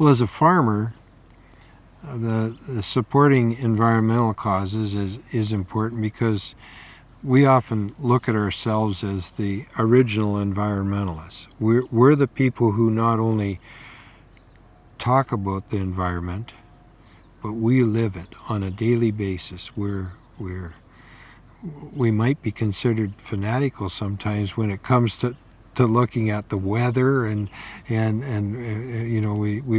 Well, as a farmer, the supporting environmental causes is important because we often look at ourselves as the original environmentalists. We're the people who not only talk about the environment, but we live it on a daily basis. We might be considered fanatical sometimes when it comes to looking at the weather and we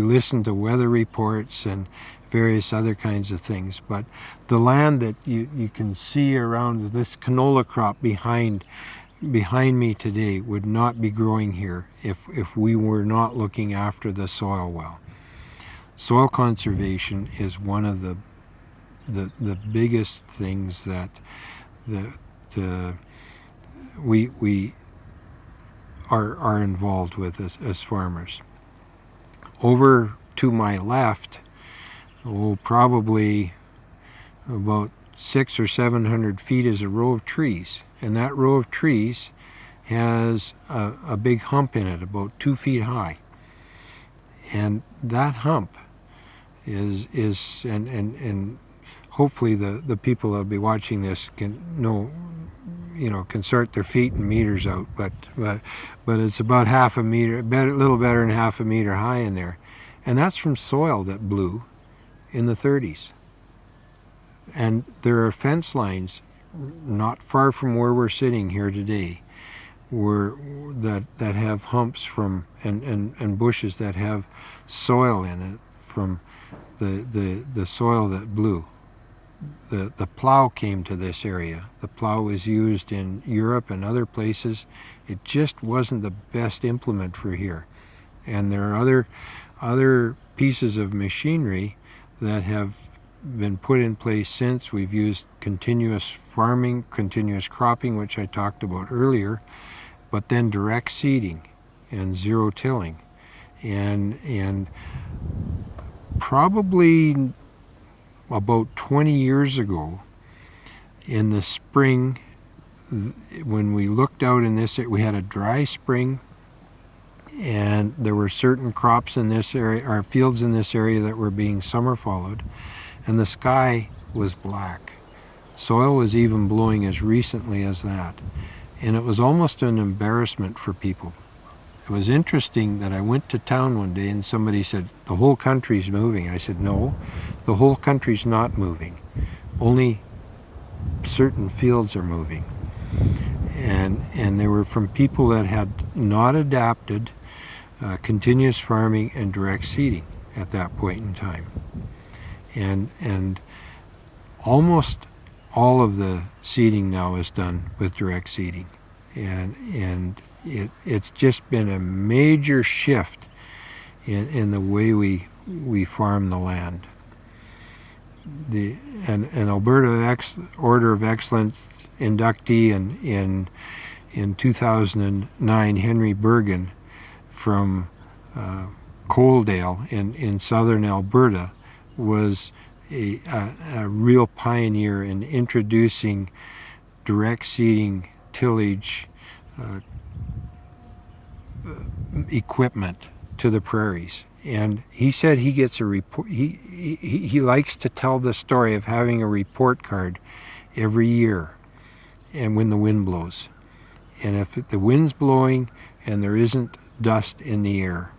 listen to weather reports and various other kinds of things. But the land that you can see around this canola crop behind me today would not be growing here if we were not looking after the soil well. Soil conservation is one of the biggest things that we are involved with as farmers. Over to my left, probably about 600 or 700 feet is a row of trees, and that row of trees has a big hump in it, about 2 feet high, and that hump is and hopefully the people that'll be watching this can sort their feet and meters out, but it's about half a meter, a little better than half a meter high in there, and that's from soil that blew in the 30s. And there are fence lines not far from where we're sitting here today, that have humps from and bushes that have soil in it from the soil that blew. The plow came to this area. The plow was used in Europe and other places. It just wasn't the best implement for here. And there are other pieces of machinery that have been put in place since. We've used continuous farming, continuous cropping, which I talked about earlier, but then direct seeding and zero tilling. And probably about 20 years ago, in the spring, when we looked out in this, we had a dry spring, and there were certain crops in this area, or fields in this area, that were being summer followed, and the sky was black. Soil was even blowing as recently as that, and it was almost an embarrassment for people. It was interesting that I went to town one day and somebody said, "The whole country's moving." I said, "No, the whole country's not moving. Only certain fields are moving." And they were from people that had not adapted continuous farming and direct seeding at that point in time. And almost all of the seeding now is done with direct seeding. And it's just been a major shift in the way we farm the land. An Alberta Order of Excellence inductee in 2009, Henry Bergen from Coaldale in southern Alberta, was a real pioneer in introducing direct seeding tillage equipment to the prairies. And he said he gets a report. He likes to tell the story of having a report card every year, and when the wind blows. And if the wind's blowing and there isn't dust in the air,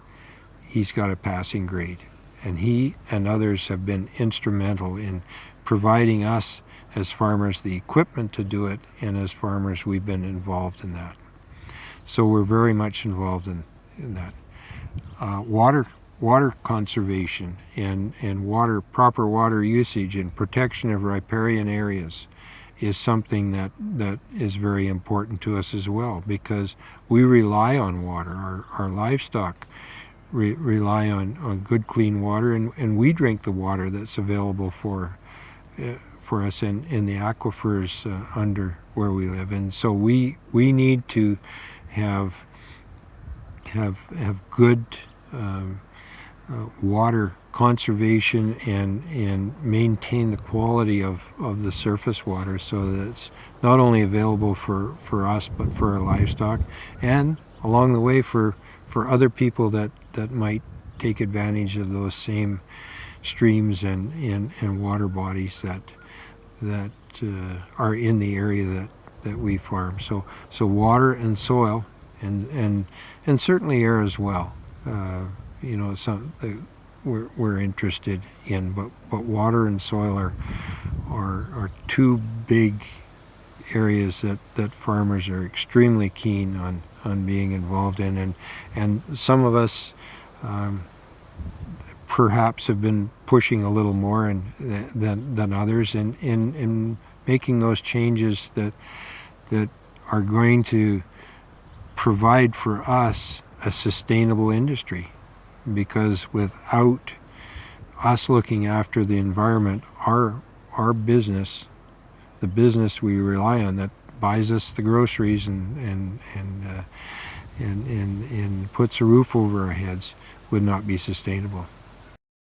he's got a passing grade. And he and others have been instrumental in providing us as farmers the equipment to do it, and as farmers we've been involved in that. So we're very much involved in that. Water conservation and proper water usage and protection of riparian areas is something that is very important to us as well, because we rely on water. Our livestock rely on good, clean water, and we drink the water that's available for us in the aquifers under where we live. And so we need to have good water conservation and maintain the quality of the surface water, so that it's not only available for us but for our livestock, and along the way for other people that might take advantage of those same streams and water bodies that are in the area that we farm. So water and soil and certainly air as well. We're interested in, but water and soil are two big areas that farmers are extremely keen on being involved in, and some of us perhaps have been pushing a little more than others in making those changes that are going to provide for us a sustainable industry. Because without us looking after the environment, our business, the business we rely on that buys us the groceries and puts a roof over our heads, would not be sustainable.